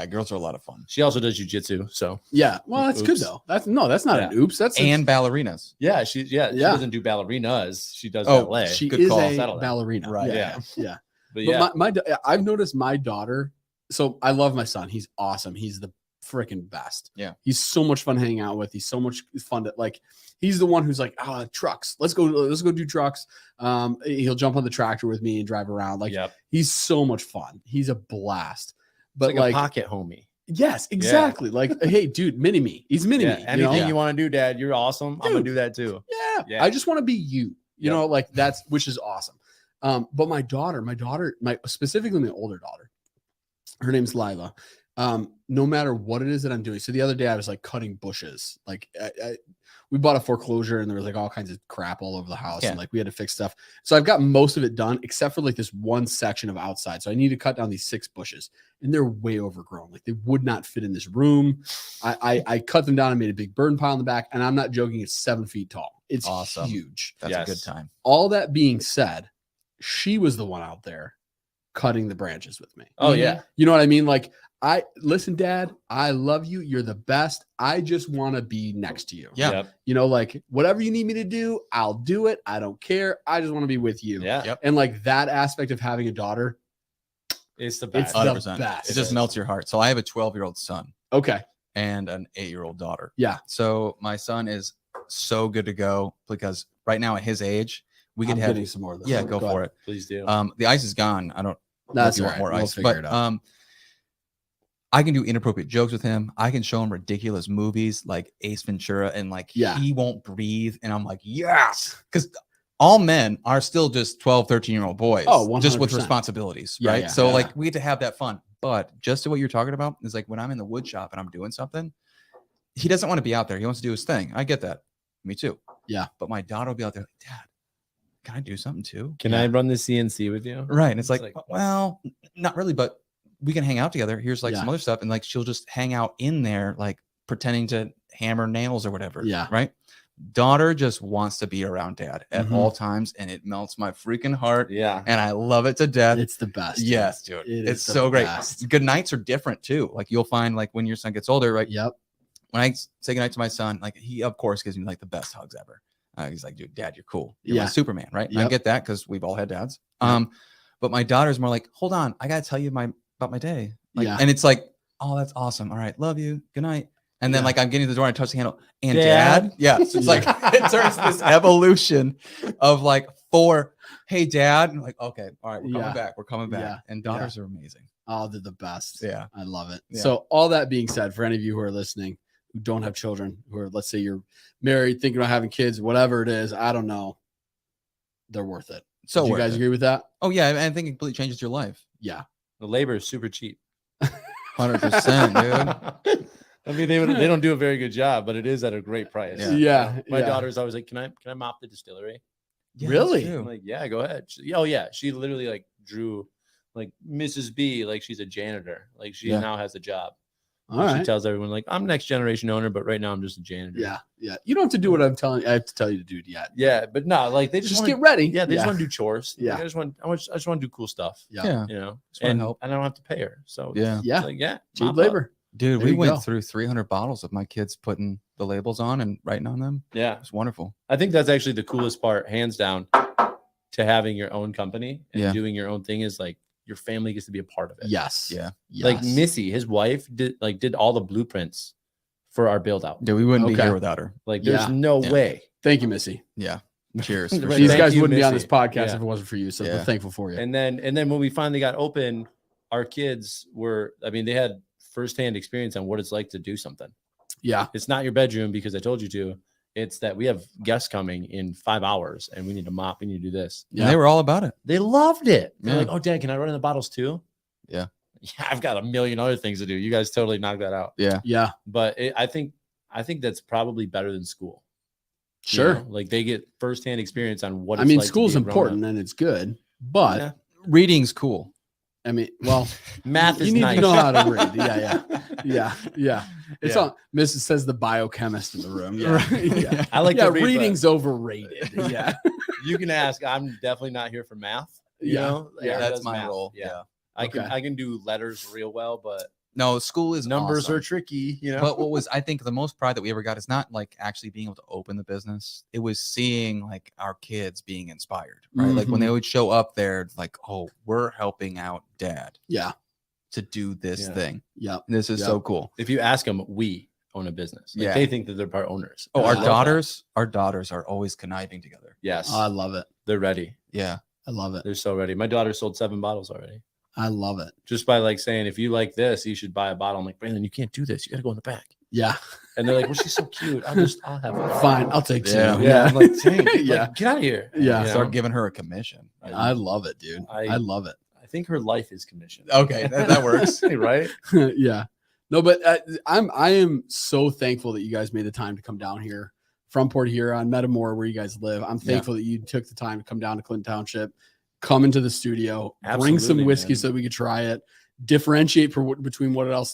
girls are a lot of fun. She also does jujitsu. So yeah. Well, that's good though. That's not an oops. That's ballerinas. Yeah. She doesn't do ballerinas. She does ballet. She Good is call. a ballerina. Right. Yeah. But I've noticed my daughter. So I love my son. He's awesome. He's the freaking best. Yeah. He's so much fun hanging out with. He's so much fun to like. He's the one who's like, trucks. Let's go do trucks. He'll jump on the tractor with me and drive around. Like he's so much fun. He's a blast. But like a pocket homie. Yes, exactly. Like, hey, dude, mini me. He's mini me. Anything you want to do, Dad, you're awesome. Dude, I'm gonna do that too. Yeah. I just want to be you. You know, like which is awesome. But my daughter, specifically my older daughter, her name's Lila. No matter what it is that I'm doing. So the other day I was like cutting bushes. Like we bought a foreclosure and there was like all kinds of crap all over the house and like we had to fix stuff. So I've got most of it done except for like this one section of outside. So I need to cut down these 6 bushes and they're way overgrown. Like they would not fit in this room. I cut them down and made a big burn pile in the back. And I'm not joking. It's 7 feet tall. It's awesome. Huge. That's a good time. All that being said, she was the one out there cutting the branches with me. Oh yeah. You know what I mean? Like listen, Dad, I love you. You're the best. I just want to be next to you. Yeah. Yep. You know, like whatever you need me to do, I'll do it. I don't care. I just want to be with you. Yeah. Yep. And like that aspect of having a daughter, it's the best. It's the best. It just melts your heart. So I have a 12-year-old son. Okay. And an 8-year-old daughter. Yeah. So my son is so good to go because right now at his age, we could have getting some more of this. Yeah, go for it. Please do. The ice is gone. I don't know if you want more ice, but I can do inappropriate jokes with him. I can show him ridiculous movies like Ace Ventura and like he won't breathe. And I'm like, yes, because all men are still just 12, 13-year-old boys. Oh, 100%. Just with responsibilities, right? Yeah, so like we get to have that fun. But just to what you're talking about is like when I'm in the wood shop and I'm doing something, he doesn't want to be out there. He wants to do his thing. I get that. Me too. Yeah. But my daughter will be out there like, Dad, can I do something too? Can I run the CNC with you? Right. And it's like, well, not really, but we can hang out together. Here's like some other stuff. And like, she'll just hang out in there, like pretending to hammer nails or whatever. Yeah. Right. daughter just wants to be around dad at Mhm. all times, and it melts my freaking heart. Yeah. And I love it to death. It's the best. Yes, dude. It It's is the so great. best. Good nights are different too. Like you'll find like when your son gets older, right? Yep. When I say goodnight to my son, like he of course gives me like the best hugs ever. He's like, dude, dad, you're cool. You're Yeah. my Superman, right? And I Yep. get that because we've all had dads. Yep. But my daughter's more like, hold on, I gotta tell you about my day. Like, Yeah. and it's like, oh, that's awesome. All right, love you. Good night. And then Yeah. like I'm getting to the door and I touch the handle. And Dad? dad, yeah. So it's Yeah. like it turns this evolution of like hey dad. And like, okay, all right, we're coming Yeah. back. We're coming back. Yeah. And daughters are amazing. Oh, they're the best. Yeah. I love it. Yeah. So all that being said, for any of you who are listening, who don't have children, who are, let's say you're married, thinking about having kids, whatever it is, I don't know. They're worth it. So Do you worth guys it. agree with that? Oh yeah, I think it completely changes your life. Yeah. The labor is super cheap. 100%, dude. I mean, they don't do a very good job, but it is at a great price. Yeah. Yeah. My yeah. daughter's always like, can I mop the distillery? Yeah, Really? that's I'm true. like, yeah, go ahead. Oh yeah, she literally like drew like Mrs. B, like she's a janitor, like she Yeah. now has a job. All She right. tells everyone like, I'm next generation owner, but right now I'm just a janitor. Yeah. Yeah. You don't have to do what I have to tell you to do yet. Yeah, but no, like they just, Just wanna, get ready. yeah, they just want to do chores. Like, Yeah. I just want to do cool stuff. Yeah. Yeah. You know, Just wanna and help. I don't have to pay her. So Yeah. Yeah. like, yeah, Cheap mop up. labor. Dude, There we you went go. through 300 bottles of my kids putting the labels on and writing on them. Yeah, It's wonderful. I think that's actually the coolest part, hands down, to having your own company and Yeah. doing your own thing is like your family gets to be a part of it. Yes. Yeah. Like Yes. Missy, his wife did all the blueprints for our build out. Yeah, we wouldn't be Okay. here without her. Like there's Yeah. no Yeah. way. Thank you, Missy. Yeah. Cheers. for Right. These Thank guys you, wouldn't be on Missy. this podcast Yeah. if it wasn't for you. So Yeah. we're thankful for you. And then when we finally got open, our kids were, I mean, they had firsthand experience on what it's like to do something. Yeah. It's not your bedroom because I told you to. It's that we have guests coming in 5 hours and we need to mop, we need to do this. And they were all about it. They loved it. They're Yeah. like, oh, Dad, can I run in the bottles too? Yeah. Yeah, I've got a million other things to do. You guys totally knocked that out. Yeah. Yeah. But I think that's probably better than school. You Sure. know? Like they get firsthand experience on what I it's mean, like to school's be a grown-up. important and it's good, but Yeah. Reading's cool. I mean, well, Math is you need nice. to know how to read. Yeah. It's Yeah. on. Mrs. says the biochemist in the room. Yeah. Right. Yeah. I like Yeah, to read, but reading's overrated. Yeah. you can ask. I'm definitely not here for math. You Yeah. know? Yeah, Aaron that's does my math. role. Yeah. Okay. I can do letters real well, but No, school is numbers awesome. are tricky, you know. But what was I think the most pride that we ever got is not like actually being able to open the business. It was seeing like our kids being inspired, right? Like when they would show up there, like, oh, we're helping out dad Yeah. to do this Yeah. thing. Yeah. This is Yeah. so cool. if you ask them, we own a business. Like, Yeah. they think that they're part owners. Oh, And I our love that. daughters are always conniving together. Yes, Oh, I love it. they're ready. Yeah. I love it. They're so ready. My daughter sold 7 bottles already. I love it. Just by like saying, if you like this, you should buy a bottle. I'm like, Brandon, you can't do this. You got to go in the back. Yeah. And they're like, well, she's so cute. I'll have her. Fine. I'll take two. Yeah. Yeah. I'm like, dang, like, Yeah. get out of here. Yeah. You know? Start giving her a commission. I love it, dude. I love it. I think her life is commissioned. Okay, that works. Right? Yeah. No, but I am so thankful that you guys made the time to come down here from Port Huron, Metamora, where you guys live. I'm thankful that you took the time to come down to Clinton Township, come into the studio, bring some Absolutely, whiskey man. so that we could try it, differentiate between what else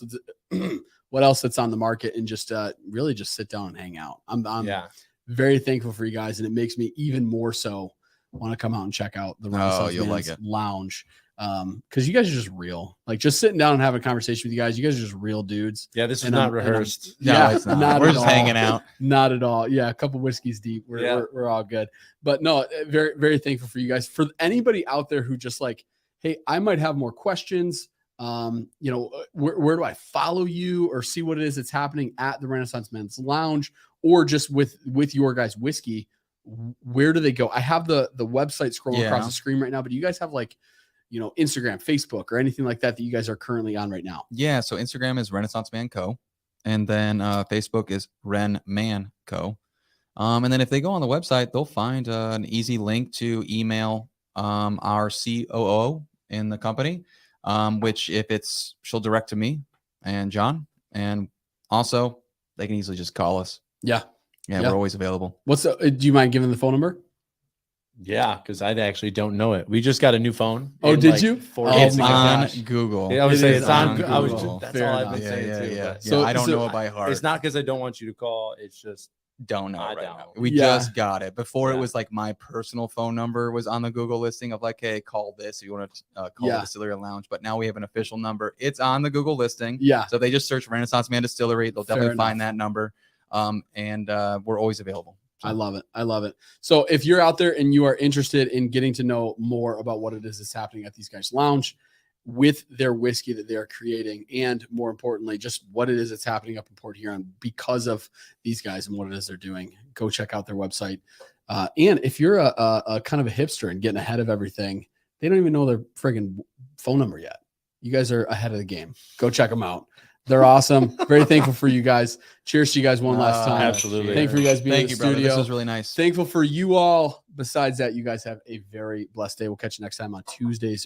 that's on the market, and just really just sit down and hang out. I'm Yeah. very thankful for you guys, and it makes me even more so want to come out and check out the Renaissance you'll Man's like it. Lounge. Because you guys are just real. Like just sitting down and having a conversation with you guys are just real dudes. Yeah. This is And not I'm- and I'm- rehearsed. No, Yeah, it's not. not We're at just all. hanging out. Not at all. Yeah, a couple whiskeys deep. We're all good. But no, very, very thankful for you guys. For anybody out there who just like, hey, I might have more questions. Where do I follow you or see what it is that's happening at the Renaissance Men's Lounge or just with your guys' whiskey? Where do they go? I have the website scrolling across the screen right now, but do you guys have like, Instagram, Facebook, or anything like that you guys are currently on right now? Yeah. So Instagram is Renaissance Man Co. And then Facebook is Ren Man Co. And then if they go on the website, they'll find an easy link to email our COO in the company, which she'll direct to me and John. And also they can easily just call us. Yeah. Yeah. We're always available. Do you mind giving the phone number? Yeah. Because I actually don't know it. We just got a new phone. Oh, in, did like, you? 4 Oh, days It's ago. on gosh. Google. Yeah, I would It say is it's on on Google. Google. That's Fair all I've enough. been saying too. Yeah. but- So- I don't so know it by heart. It's not because I don't want you to call. It's just don't know I right don't. now. We Yeah. just got it. Before it Yeah. was like my personal phone number was on the Google listing of like, hey, call this if you want to call Yeah. a distillery or lounge. But now we have an official number. It's on the Google listing. Yeah. So if they just search Renaissance Man Distillery, they'll Fair definitely find enough. that number. And we're always available. So, I love it. I love it. So if you're out there and you are interested in getting to know more about what it is that's happening at these guys' lounge with their whiskey that they are creating, and more importantly, just what it is that's happening up in Port Huron because of these guys and what it is they're doing, go check out their website. And if you're a kind of a hipster and getting ahead of everything, they don't even know their friggin' phone number yet. You guys are ahead of the game. Go check them out. They're awesome. Very thankful for you guys. Cheers to you guys one last time. Absolutely. Thankful for you guys being in the brother. studio. This was really nice. Thankful for you all. Besides that, you guys have a very blessed day. We'll catch you next time on Tuesdays